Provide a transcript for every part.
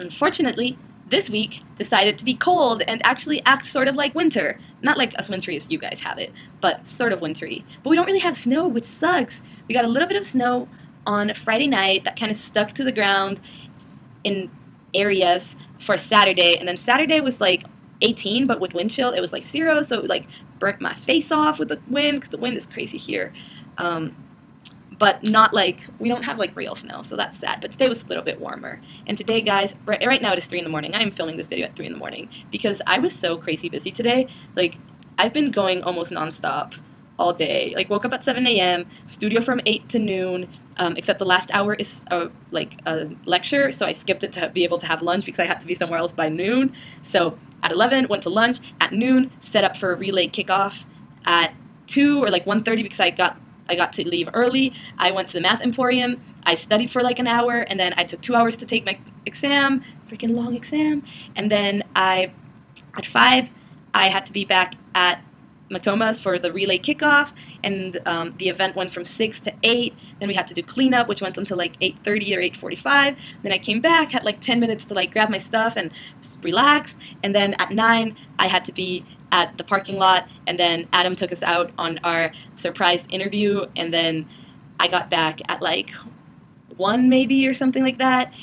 Unfortunately, this week decided to be cold and actually act sort of like winter. Not like as wintry as you guys have it, but sort of wintry. But we don't really have snow, which sucks. We got a little bit of snow on Friday night that kind of stuck to the ground in areas for Saturday, and then Saturday was like 18, but with wind chill it was like 0, so it like burnt my face off with the wind because the wind is crazy here. But not like, we don't have like real snow, so that's sad. But today was a little bit warmer. And today, guys, right now it is 3 in the morning. I am filming this video at 3 in the morning because I was so crazy busy today. Like, I've been going almost nonstop all day. Like, woke up at 7 a.m., studio from 8 to noon, except the last hour is like a lecture, so I skipped it to be able to have lunch because I had to be somewhere else by noon. So at 11, went to lunch. At noon, set up for a relay kickoff. At 2 or like 1:30 because I got to leave early. I went to the math emporium. I studied for like an hour, and then I took 2 hours to take my exam, freaking long exam. And then at 5, I had to be back at Macoma's for the relay kickoff, and the event went from 6 to 8. Then we had to do cleanup, which went until like 8:30 or 8:45. Then I came back, had like 10 minutes to like grab my stuff and just relax. And then at 9, I had to be at the parking lot, and then Adam took us out on our surprise interview, and then I got back at like 1 maybe or something like that,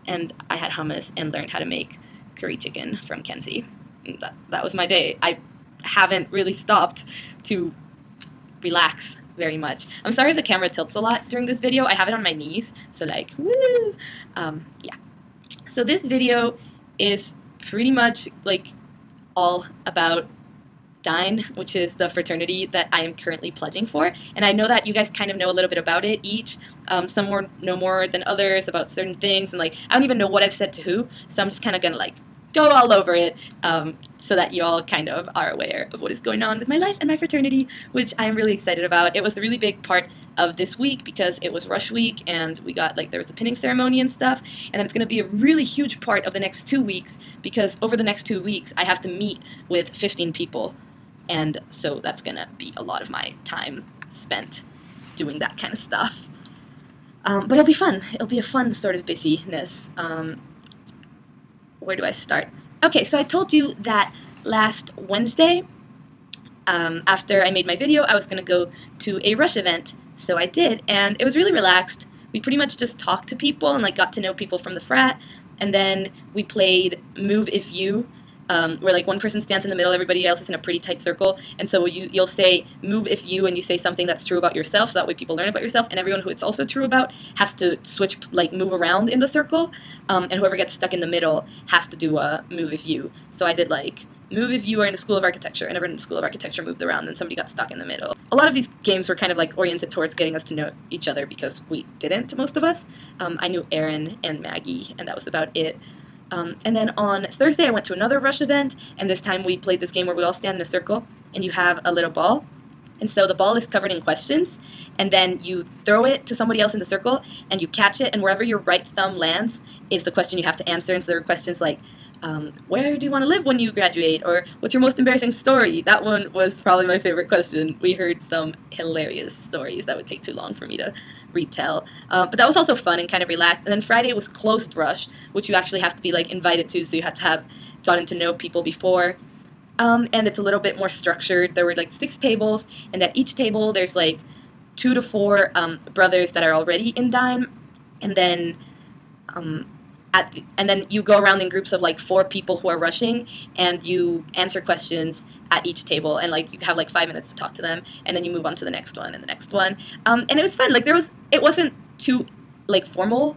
and I had hummus and learned how to make curry chicken from Kenzie. And that was my day. I haven't really stopped to relax very much. I'm sorry if the camera tilts a lot during this video. I have it on my knees, so like, woo! Yeah. So this video is pretty much like all about Dine, which is the fraternity that I am currently pledging for. And I know that you guys kind of know a little bit about it each. Some more know more than others about certain things, and like I don't even know what I've said to who, so I'm just kind of gonna like go all over it so that you all kind of are aware of what is going on with my life and my fraternity, which I'm really excited about. It was a really big part of this week because it was rush week, and we got like there was a pinning ceremony and stuff, and then it's going to be a really huge part of the next 2 weeks because over the next 2 weeks I have to meet with 15 people, and so that's going to be a lot of my time spent doing that kind of stuff. But it'll be fun. It'll be a fun sort of busyness. Where do I start? Okay, so I told you that last Wednesday, after I made my video, I was going to go to a Rush event. So I did, and it was really relaxed. We pretty much just talked to people and like got to know people from the frat, and then we played Move If You, where like one person stands in the middle, everybody else is in a pretty tight circle, and so you'll say move if you, and you say something that's true about yourself, so that way people learn about yourself, and everyone who it's also true about has to switch, like move around in the circle, and whoever gets stuck in the middle has to do a move if you. So I did like move if you are in the School of Architecture, and everyone in the School of Architecture moved around, and somebody got stuck in the middle. A lot of these games were kind of like oriented towards getting us to know each other because we didn't, most of us. I knew Aaron and Maggie, and that was about it. And then on Thursday I went to another Rush event, and this time we played this game where we all stand in a circle and you have a little ball, and so the ball is covered in questions, and then you throw it to somebody else in the circle and you catch it, and wherever your right thumb lands is the question you have to answer. And so there are questions like where do you want to live when you graduate, or what's your most embarrassing story? That one was probably my favorite question. We heard some hilarious stories that would take too long for me to retell, but that was also fun and kind of relaxed. And then Friday was closed Rush, which you actually have to be like invited to, so you had to have gotten to know people before, and it's a little bit more structured. There were like 6 tables, and at each table there's like 2 to 4 brothers that are already in Dime, and then and then you go around in groups of like 4 people who are rushing, and you answer questions at each table, and like you have like 5 minutes to talk to them, and then you move on to the next one and the next one. And it was fun. Like it wasn't too like formal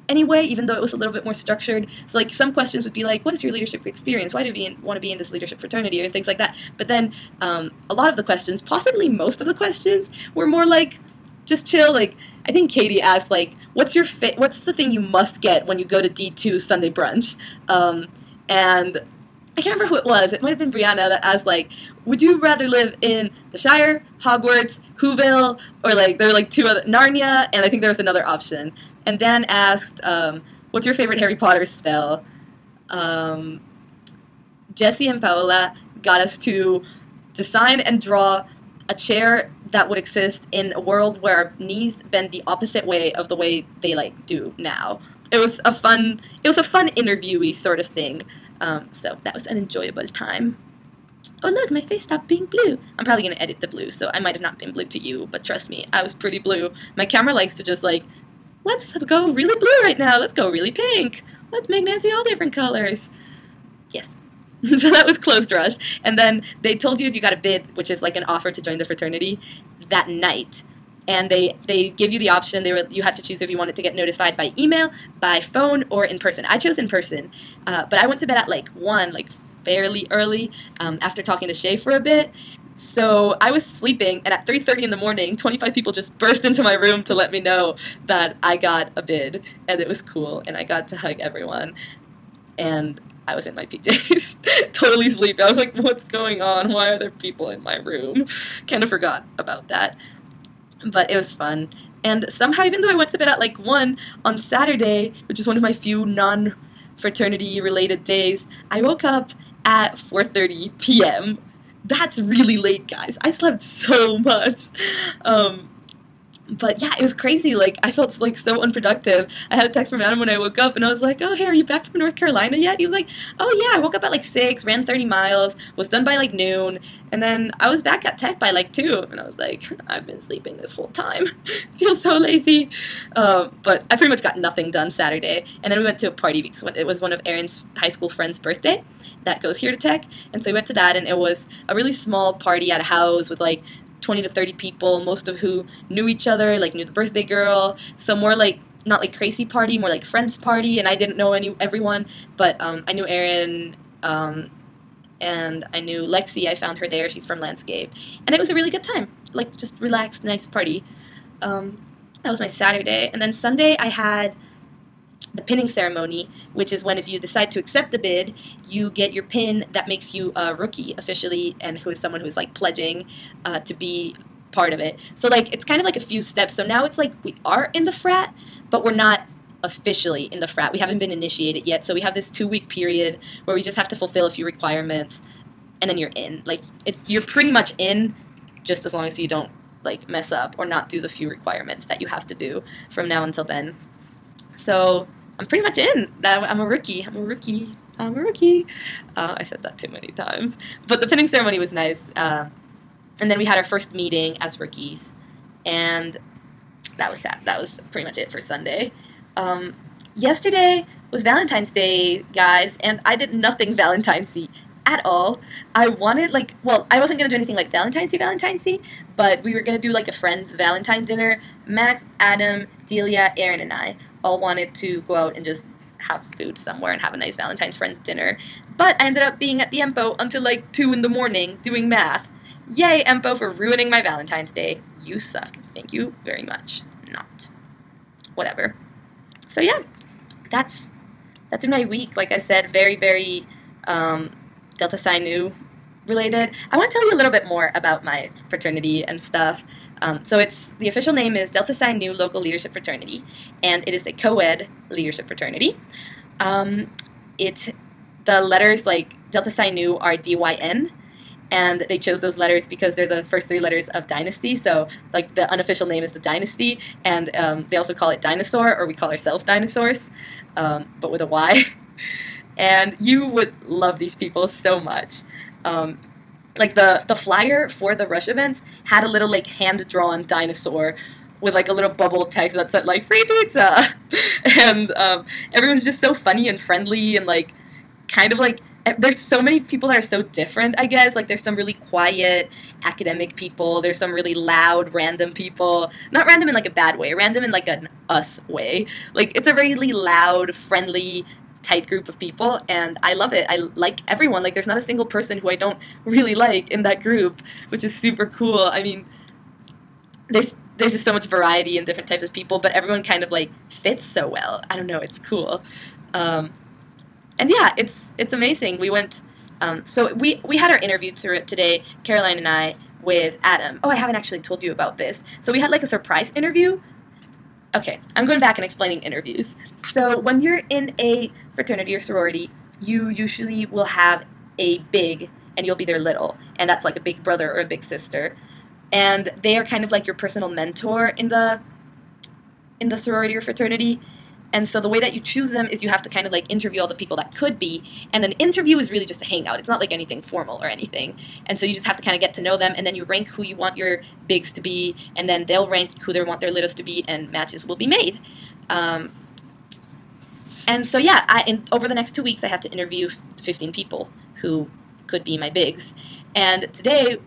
anyway, even though it was a little bit more structured. So like some questions would be like, what is your leadership experience? Why do you want to be in this leadership fraternity, or things like that. But then a lot of the questions, possibly most of the questions, were more like just chill. Like I think Katie asked like, what's the thing you must get when you go to D2 Sunday brunch? And I can't remember who it was. It might have been Brianna that asked like, would you rather live in the Shire, Hogwarts, Whoville, or like there were like 2 other, Narnia, and I think there was another option. And Dan asked, what's your favorite Harry Potter spell? Jesse and Paola got us to design and draw a chair that would exist in a world where our knees bend the opposite way of the way they like do now. it was a fun interviewee sort of thing. So that was an enjoyable time. Oh look, my face stopped being blue. I'm probably gonna edit the blue, so I might have not been blue to you, but trust me, I was pretty blue. My camera likes to just like, let's go really blue right now. Let's go really pink. Let's make Nancy all different colors. Yes. So that was Closed Rush. And then they told you if you got a bid, which is like an offer to join the fraternity, that night. And they give you the option. You had to choose if you wanted to get notified by email, by phone, or in person. I chose in person. But I went to bed at like 1, like fairly early, after talking to Shay for a bit. So I was sleeping, and at 3:30 in the morning, 25 people just burst into my room to let me know that I got a bid, and it was cool, and I got to hug everyone. And I was in my PJs, totally sleeping. I was like, what's going on? Why are there people in my room? Kind of forgot about that. But it was fun. And somehow, even though I went to bed at like 1 on Saturday, which was one of my few non-fraternity related days, I woke up at 4:30 p.m. That's really late, guys. I slept so much. But yeah, it was crazy. Like, I felt like so unproductive. I had a text from Adam when I woke up, and I was like, oh, hey, are you back from North Carolina yet? He was like, oh yeah, I woke up at like 6, ran 30 miles, was done by like noon, and then I was back at Tech by like 2, and I was like, I've been sleeping this whole time. Feel so lazy. But I pretty much got nothing done Saturday, and then we went to a party because it was one of Erin's high school friend's birthday that goes here to Tech, and so we went to that, and it was a really small party at a house with like 20 to 30 people, most of who knew each other, like knew the birthday girl. So more like, not like crazy party, more like friends party. And I didn't know everyone, but I knew Erin, and I knew Lexi. I found her there. She's from Landscape. And it was a really good time. Like, just relaxed, nice party. That was my Saturday. And then Sunday I had the pinning ceremony, which is when if you decide to accept the bid, you get your pin that makes you a rookie officially, and who is someone who's like pledging to be part of it. So like it's kind of like a few steps. So now it's like we are in the frat, but we're not officially in the frat. We haven't been initiated yet. So we have this 2-week period where we just have to fulfill a few requirements, and then you're in. Like you're pretty much in, just as long as you don't like mess up or not do the few requirements that you have to do from now until then. So I'm pretty much in. I'm a rookie. I'm a rookie. I'm a rookie. I said that too many times. But the pinning ceremony was nice. And then we had our first meeting as rookies. And that was sad. That was pretty much it for Sunday. Yesterday was Valentine's Day, guys. And I did nothing Valentine's-y at all. I wanted, like, well, I wasn't going to do anything like Valentine's-y, but we were going to do like a friend's Valentine dinner. Max, Adam, Delia, Erin, and I all wanted to go out and just have food somewhere and have a nice Valentine's friends dinner. But I ended up being at the EMPO until like 2 in the morning doing math. Yay, EMPO, for ruining my Valentine's Day. You suck. Thank you very much. Not. Whatever. So yeah, that's in my week. Like I said, very, very Delta Psi Nu related. I want to tell you a little bit more about my fraternity and stuff. So the official name is Delta Psi Nu Local Leadership Fraternity, and it is a co-ed leadership fraternity. The letters like Delta Psi Nu are DYN, and they chose those letters because they're the first 3 letters of Dynasty. So like the unofficial name is the Dynasty, and they also call it Dinosaur, or we call ourselves Dinosaurs, but with a Y. And you would love these people so much. Like the flyer for the Rush events had a little like hand-drawn dinosaur with like a little bubble text that said like free pizza, and everyone's just so funny and friendly, and like kind of like there's so many people that are so different, I guess. Like there's some really quiet academic people, there's some really loud random people, not random in like a bad way, random in like an us way. Like it's a really loud, friendly, tight group of people, and I love it. I like everyone. Like there's not a single person who I don't really like in that group, which is super cool. I mean, there's just so much variety and different types of people, but everyone kind of like fits so well. I don't know, it's cool. And yeah, it's amazing. We went so we had our interview today, Caroline and I, with Adam. Oh, I haven't actually told you about this. So we had like a surprise interview. Okay, I'm going back and explaining interviews. So when you're in a fraternity or sorority, you usually will have a big, and you'll be their little, and that's like a big brother or a big sister. And they are kind of like your personal mentor in the sorority or fraternity. And so the way that you choose them is you have to kind of like interview all the people that could be, and then interview is really just a hangout. It's not like anything formal or anything. And so you just have to kind of get to know them, and then you rank who you want your bigs to be, and then they'll rank who they want their littles to be, and matches will be made. And so yeah, over the next 2 weeks I have to interview 15 people who could be my bigs. And today,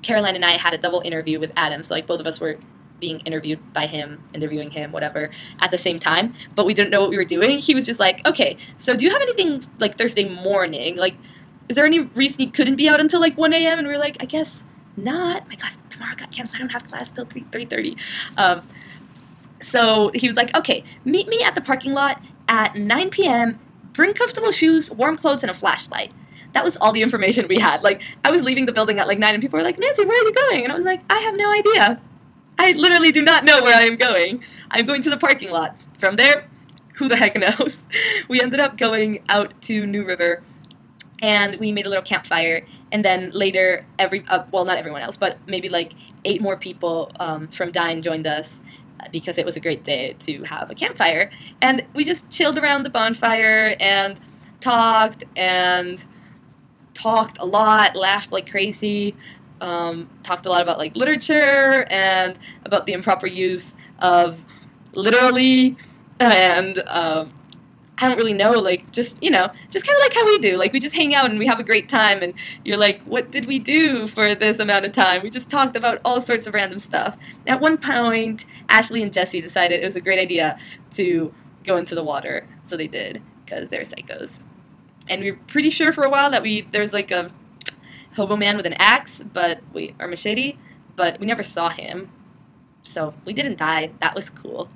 Caroline and I had a double interview with Adam, so like both of us were being interviewed by him, interviewing him, whatever, at the same time, but we didn't know what we were doing. He was just like, okay, so do you have anything like Thursday morning? Like, is there any reason you couldn't be out until like 1 a.m.? And we were like, I guess not. My class tomorrow got canceled. I don't have class till 3:30. So he was like, okay, meet me at the parking lot at 9 p.m., bring comfortable shoes, warm clothes, and a flashlight. That was all the information we had. Like, I was leaving the building at like 9, and people were like, Nancy, where are you going? And I was like, I have no idea. I literally do not know where I am going. I'm going to the parking lot. From there, who the heck knows? We ended up going out to New River, and we made a little campfire. And then later, well, not everyone else, but maybe like 8 more people from Dine joined us because it was a great day to have a campfire. And we just chilled around the bonfire and talked a lot, laughed like crazy. Talked a lot about like literature and about the improper use of literally, and I don't really know, like just kind of like how we do, like we just hang out and we have a great time, and you're like, what did we do for this amount of time? We just talked about all sorts of random stuff. At one point, Ashley and Jesse decided it was a great idea to go into the water, so they did, because they're psychos. And we were pretty sure for a while that there's like a hobo man with an axe, or machete, but we never saw him. So we didn't die. That was cool.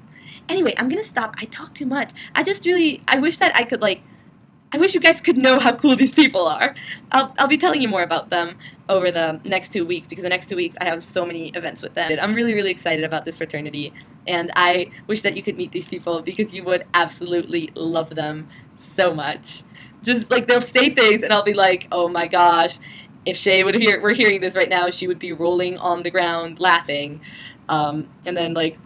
Anyway, I'm gonna stop. I talk too much. I wish that I could I wish you guys could know how cool these people are. I'll be telling you more about them over the next 2 weeks, because the next 2 weeks I have so many events with them. I'm really, really excited about this fraternity, and I wish that you could meet these people because you would absolutely love them so much. Just like they'll say things and I'll be like, oh my gosh, if Shay were hearing this right now, she would be rolling on the ground laughing. And then like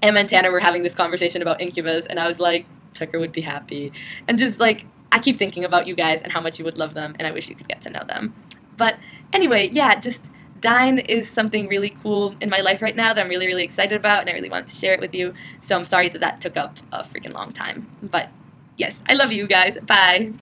Emma and Tanner were having this conversation about Incubus, and I was like, Tucker would be happy. And just like, I keep thinking about you guys and how much you would love them, and I wish you could get to know them. But anyway, yeah, just Dine is something really cool in my life right now that I'm really, really excited about, and I really wanted to share it with you. So I'm sorry that took up a freaking long time. But yes, I love you guys. Bye.